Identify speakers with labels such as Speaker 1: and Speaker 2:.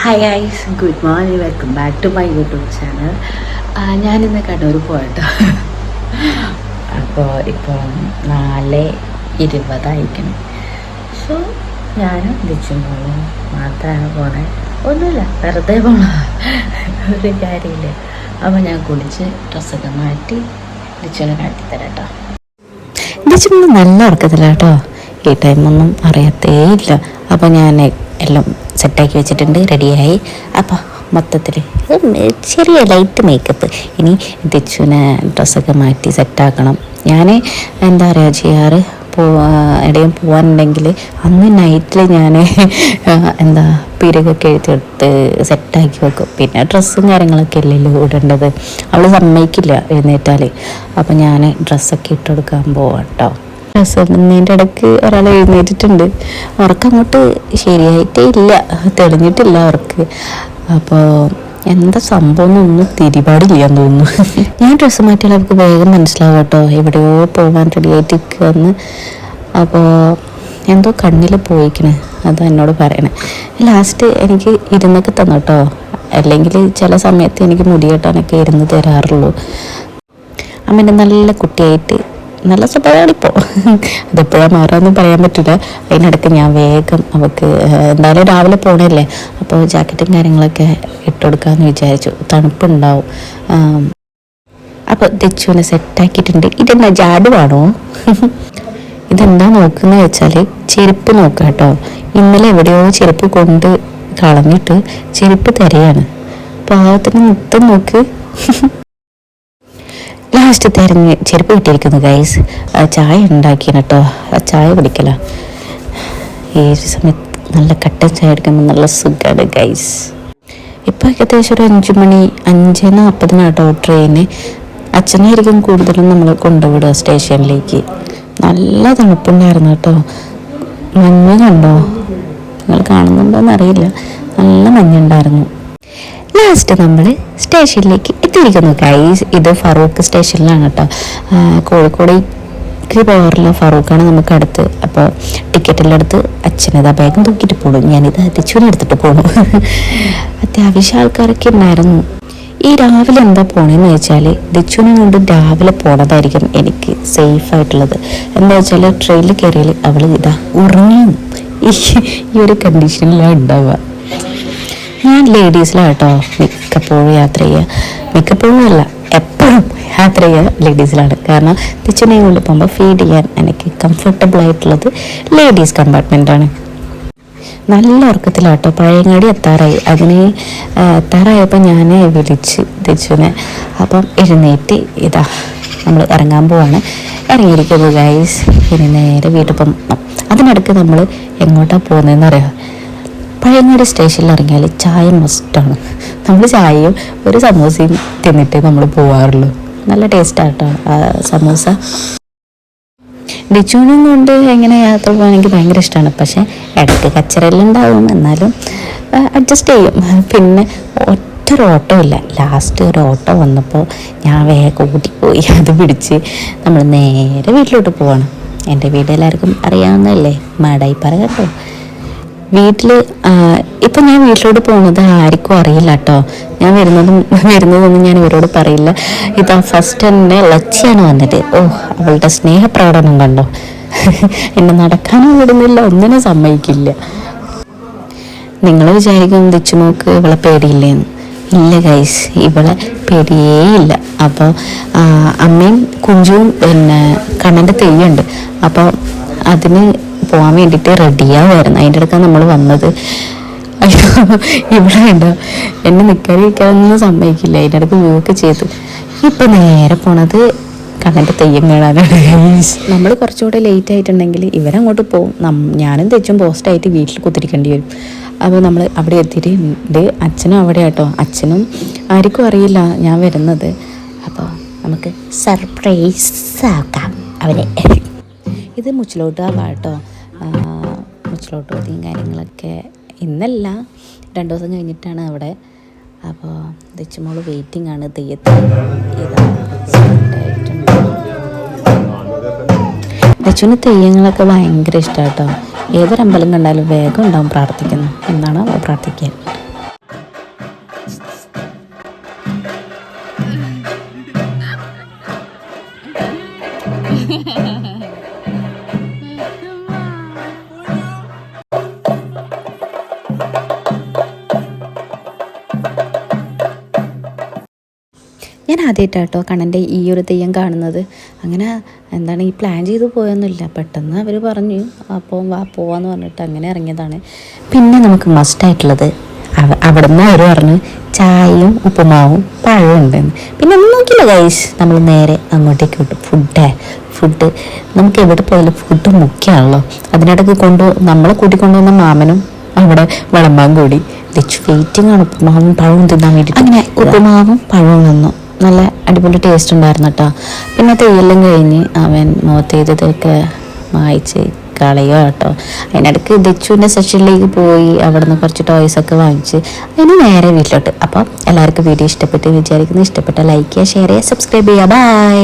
Speaker 1: Hi guys, good morning, welcome back to my YouTube channel. ഞാനിന്ന് കണ്ണൂർ പോകട്ടോ. അപ്പോൾ ഇപ്പോൾ 4:20 സോ ഞാനും ദിച്ചുമ്പോളും മാത്രമാണ് പോണേ. ഒന്നുമില്ല, വെറുതെ പോണ ഒരു കാര്യമില്ല. അപ്പോൾ ഞാൻ കുളിച്ച് ഡ്രസ്സൊക്കെ മാറ്റി ദിച്ചുവിനെ കാട്ടിത്തരാം കേട്ടോ. ദിച്ചുമ്പോൾ നല്ല ഉറക്കത്തില്ല ഈ ടൈമൊന്നും അറിയത്തേ ഇല്ല. അപ്പോൾ ഞാൻ എല്ലാം സെറ്റാക്കി വെച്ചിട്ടുണ്ട്, റെഡിയായി. അപ്പോൾ മൊത്തത്തിൽ ചെറിയ ലൈറ്റ് മേക്കപ്പ്. ഇനി ദിച്ചുവിനെ ഡ്രസ്സൊക്കെ മാറ്റി സെറ്റാക്കണം. ഞാൻ എന്താ പറയുക ചെയ്യാറ്, എവിടെയും പോകാനുണ്ടെങ്കിൽ അന്ന് നൈറ്റിൽ ഞാൻ പിരകൊക്കെ എഴുതിയെടുത്ത് സെറ്റാക്കി വെക്കും. പിന്നെ ഡ്രസ്സും കാര്യങ്ങളൊക്കെ അല്ലല്ലോ ഇടേണ്ടത്. അവൾ സമ്മതിക്കില്ല എഴുന്നേറ്റാൽ. അപ്പോൾ ഞാൻ ഡ്രസ്സൊക്കെ ഇട്ടെടുക്കാൻ പോവാം കേട്ടോ. ഡ്രസ്സ് ഇടുന്നതിൻ്റെ ഇടയ്ക്ക് ഒരാൾ എഴുന്നേറ്റിട്ടുണ്ട്. ഉറക്കം അങ്ങോട്ട് ശരിയായിട്ടേ ഇല്ല, തെളിഞ്ഞിട്ടില്ല ഉറക്ക്. അപ്പോൾ എന്താ സംഭവം എന്നൊന്നും തിരിപാടില്ലാന്ന് തോന്നുന്നു. ഞാൻ ഡ്രസ്സ് മാറ്റിയാൽ അവർക്ക് വേഗം മനസ്സിലാവും കേട്ടോ, എവിടെയോ പോകാൻ റെഡിയായിട്ട് നിൽക്കുകയെന്ന്. അപ്പോൾ എന്തോ കണ്ണിൽ പോയിക്കണേ, അതാ എന്നോട് പറയണേ. ലാസ്റ്റ് എനിക്ക് ഇരുന്നൊക്കെ തന്നു കേട്ടോ. അല്ലെങ്കിൽ ചില സമയത്ത് എനിക്ക് മുടി കെട്ടാനൊക്കെ ഇരുന്ന് തരാറുള്ളൂ. അമ്മേൻ്റെ നല്ല കുട്ടിയായിട്ട് നല്ല സ്വഭാവമാണിപ്പോൾ. അതെപ്പോഴാണ് മാറാമെന്ന് പറയാൻ പറ്റില്ല. അതിനിടയ്ക്ക് ഞാൻ വേഗം അവൾക്ക് എന്തായാലും രാവിലെ പോകണല്ലേ, അപ്പോൾ ജാക്കറ്റും കാര്യങ്ങളൊക്കെ ഇട്ടുകൊടുക്കാമെന്ന് വിചാരിച്ചു. തണുപ്പുണ്ടാവും. അപ്പോൾ ദിച്ചുവിനെ സെറ്റാക്കിയിട്ടുണ്ട്. ഇതെന്താ ജാടുവാണോ? ഇതെന്താ നോക്കുന്നത് വെച്ചാൽ ചെരുപ്പ് നോക്കാം കേട്ടോ. ഇന്നലെ എവിടെയോ ചെരുപ്പ് കൊണ്ട് കളഞ്ഞിട്ട് ചെരുപ്പ് തരയാണ്. പാവത്തിന് മുത്തം നോക്ക്. ലാസ്റ്റ് തിരഞ്ഞ് ചെരുപ്പ് കിട്ടിയിരിക്കുന്നു ഗൈസ്. ചായ ഉണ്ടാക്കിയാണ് കേട്ടോ. ചായ കുടിക്കല ഈ സമയത്ത് നല്ല കട്ടൻ ചായ എടുക്കുമ്പോൾ നല്ല സുഖമാണ് ഗൈസ്. ഇപ്പോൾ ഏകദേശം ഒരു 5 മണി 5:40 കേട്ടോ ട്രെയിന്. അച്ഛനായിരിക്കും കൂടുതലും നമ്മൾ കൊണ്ടുവിടുക സ്റ്റേഷനിലേക്ക്. നല്ല തണുപ്പുണ്ടായിരുന്നു കേട്ടോ. മഞ്ഞ് കണ്ടോ? നിങ്ങൾ കാണുന്നുണ്ടോയെന്ന് അറിയില്ല, നല്ല മഞ്ഞുണ്ടായിരുന്നു. ലാസ്റ്റ് നമ്മൾ സ്റ്റേഷനിലേക്ക് എത്തിയിരിക്കുന്നു ഗൈസ്. ഇത് ഫറൂഖ് സ്റ്റേഷനിലാണ് കേട്ടോ. കോഴിക്കോടേക്ക് പോകാറുള്ള ഫറൂഖാണ് നമുക്ക് അടുത്ത്. അപ്പോൾ ടിക്കറ്റെല്ലാം എടുത്ത് അച്ഛനത് ബാഗും തൂക്കിയിട്ട് പോകണം. ഞാനിത് ദിച്ചുവിനെ എടുത്തിട്ട് പോകണം. അത്യാവശ്യം ആൾക്കാരൊക്കെ ഉണ്ടായിരുന്നു. ഈ രാവിലെ എന്താ പോണേന്ന് വെച്ചാൽ ദിച്ചുവിനെ കൊണ്ട് രാവിലെ പോണതായിരിക്കും എനിക്ക് സേഫ് ആയിട്ടുള്ളത്. എന്താ വെച്ചാൽ ട്രെയിനിൽ കയറിയാൽ അവൾ ഇതാ ഉറങ്ങിയും ഈ ഒരു കണ്ടീഷനിലാണ് ഉണ്ടാവുക. ഞാൻ ലേഡീസിലാണ് കേട്ടോ മിക്കപ്പോഴും യാത്ര ചെയ്യുക. മിക്കപ്പോഴും അല്ല, എപ്പോഴും യാത്ര ചെയ്യുക ലേഡീസിലാണ്. കാരണം തിച്ചുനെയും കൊണ്ട് പോകുമ്പോൾ ഫീഡ് ചെയ്യാൻ എനിക്ക് കംഫർട്ടബിൾ ആയിട്ടുള്ളത് ലേഡീസ് കമ്പാർട്ട്മെൻറ്റാണ്. നല്ല ഉറക്കത്തിലാട്ടോ. പഴയങ്ങാടി എത്താറായി. എത്താറായപ്പോൾ ഞാൻ വിളിച്ച് തിച്ചുനെ. അപ്പം എഴുന്നേറ്റ് ഇതാ നമ്മൾ ഇറങ്ങാൻ പോവാണ്. ഇറങ്ങിയിരിക്കുന്നത് ഗൈസ്. ഇനി നേരെ വീട്ടിൽ പോകും. അതിനിടയ്ക്ക് നമ്മൾ എങ്ങോട്ടാണ് പോകുന്നതെന്ന് അറിയാം. പഴയങ്ങാടി സ്റ്റേഷനിൽ ഇറങ്ങിയാൽ ചായ മസ്റ്റാണ്. നമ്മൾ ചായയും ഒരു സമൂസയും തിന്നിട്ടേ നമ്മൾ പോവാറുള്ളൂ. നല്ല ടേസ്റ്റാട്ടോ ആ സമൂസ. ദിച്ചുവിനും കൊണ്ട് എങ്ങനെ യാത്ര പോകാൻ എനിക്ക് ഭയങ്കര ഇഷ്ടമാണ്. പക്ഷേ ഇടയ്ക്ക് കച്ചറെല്ലാം ഉണ്ടാവും, എന്നാലും അഡ്ജസ്റ്റ് ചെയ്യും. പിന്നെ ഒറ്റൊരു ഓട്ടോ ഇല്ല. ലാസ്റ്റ് ഒരു ഓട്ടോ വന്നപ്പോൾ ഞാൻ വേഗം ഓടിപ്പോയി. അത് പിടിച്ച് നമ്മൾ നേരെ വീട്ടിലോട്ട് പോവാണ്. എൻ്റെ വീട് എല്ലാവർക്കും അറിയാവുന്നതല്ലേ, മാടായിപ്പാറ കേട്ടോ. ഇപ്പം ഞാൻ വീട്ടിലോട്ട് പോകുന്നത് ആർക്കും അറിയില്ല കേട്ടോ. ഞാൻ വരുന്നതൊന്നും ഞാൻ ഇവരോട് പറയില്ല. ഇതാ ഫസ്റ്റ് തന്നെ ലച്ചിയാണ് വന്നിട്ട്. അവളുടെ സ്നേഹപ്രകടനം കണ്ടോ. എന്നെ നടക്കാനും വിടുന്നില്ല, ഒന്നിനും സമ്മതിക്കില്ല. നിങ്ങൾ വിചാരിക്കും ദിച്ചുമോക്ക് ഇവളെ പേടിയില്ലേന്ന്. ഇല്ല ഗൈസ്, ഇവളെ പേടിയേ ഇല്ല. അപ്പോൾ അമ്മയും കുഞ്ചുവും പിന്നെ കണ്ണൻ്റെ തെയ്യുണ്ട്. അപ്പോൾ അതിന് പോകാൻ വേണ്ടിയിട്ട് റെഡിയാവുമായിരുന്നു. അതിൻ്റെ അടുക്കാണ് നമ്മൾ വന്നത്. അയ്യോ, ഇവിടെ ഉണ്ടോ എന്നെ നിൽക്കാതിരിക്കാനൊന്നും സമ്മതിക്കില്ല. അതിൻ്റെ അടുത്ത് പോവുകയൊക്കെ ചെയ്തു. ഇപ്പം നേരെ പോണത് കണ്ണൻ്റെ തെയ്യം കാണാനാണ്. നമ്മൾ കുറച്ചുകൂടെ ലേറ്റ് ആയിട്ടുണ്ടെങ്കിൽ ഇവരങ്ങോട്ട് പോകും. ഞാനും തെച്ചും പോസ്റ്റായിട്ട് വീട്ടിൽ കുത്തിരിക്കേണ്ടി വരും. അപ്പോൾ നമ്മൾ അവിടെ എത്തിയിട്ടുണ്ട്. അച്ഛനും അവിടെ കേട്ടോ. അച്ഛനും ആർക്കും അറിയില്ല ഞാൻ വരുന്നത്. അപ്പോൾ നമുക്ക് സർപ്രൈസ് ആക്കാം അവരെ. ഇത് മുച്ചിലോട്ട് കേട്ടോ. മുച്ചിലോട്ട് പതിയും കാര്യങ്ങളൊക്കെ ഇന്നല്ല, 2 ദിവസം കഴിഞ്ഞിട്ടാണ് അവിടെ. അപ്പോൾ ദിച്ചുമോള് വെയിറ്റിംഗ് ആണ് തെയ്യത്തിൽ. ദിച്ചുവിന് തെയ്യങ്ങളൊക്കെ ഭയങ്കര ഇഷ്ടമാണ് കേട്ടോ. ഏതൊരമ്പലം കണ്ടാലും വേഗം ഉണ്ടാവും പ്രാർത്ഥിക്കുന്നു. എന്നാണ് പ്രാർത്ഥിക്കാൻ. ഞാൻ ആദ്യമായിട്ടാട്ടോ കണ്ണൻ്റെ ഈ ഒരു തെയ്യം കാണുന്നത്. അങ്ങനെ എന്താണ് ഈ പ്ലാൻ ചെയ്ത് പോയൊന്നുമില്ല, പെട്ടെന്ന് അവർ പറഞ്ഞു അപ്പോൾ വാ പോവാന്ന് പറഞ്ഞിട്ട് അങ്ങനെ ഇറങ്ങിയതാണ്. പിന്നെ നമുക്ക് മസ്റ്റായിട്ടുള്ളത് അവിടെ നിന്ന് അവർ പറഞ്ഞു ചായയും ഉപ്പുമാവും പഴവും ഉണ്ടെന്ന്. പിന്നെ ഒന്നും നോക്കില്ല ഗൈസ്, നമ്മൾ നേരെ അങ്ങോട്ടേക്ക് വിട്ടു. ഫുഡ് നമുക്ക് എവിടെ പോയാലും ഫുഡ് മുഖ്യമാണല്ലോ. അതിനിടയ്ക്ക് നമ്മളെ കൂട്ടിക്കൊണ്ടുവന്ന മാമനും അവിടെ വിളമ്പാൻ കൂടി. വെയിറ്റിംഗ് ആണ് ഉപ്പുമാവും പഴവും തിന്നാൻ വേണ്ടിയിട്ട്. അങ്ങനെ ഉപ്പുമാവും പഴവും വന്നു, നല്ല അടിപൊളി ടേസ്റ്റ് ഉണ്ടായിരുന്നു കേട്ടോ. പിന്നെ തെയ്യെല്ലാം കഴിഞ്ഞ് അവൻ മുഖത്തെയ്തൊക്കെ വായിച്ച് കളയോ കേട്ടോ. അതിനിടയ്ക്ക് ദച്ചുവിൻ്റെ സെക്ഷനിലേക്ക് പോയി അവിടെ നിന്ന് കുറച്ച് ടോയ്സൊക്കെ വാങ്ങിച്ച് അതിന് നേരെ വീട്ടിലോട്ട്. അപ്പം എല്ലാവർക്കും വീഡിയോ ഇഷ്ടപ്പെട്ട് വിചാരിക്കുന്നു. ഇഷ്ടപ്പെട്ട ലൈക്ക് ചെയ്യുക, ഷെയർ ചെയ്യുക, സബ്സ്ക്രൈബ് ചെയ്യുക. ബൈ.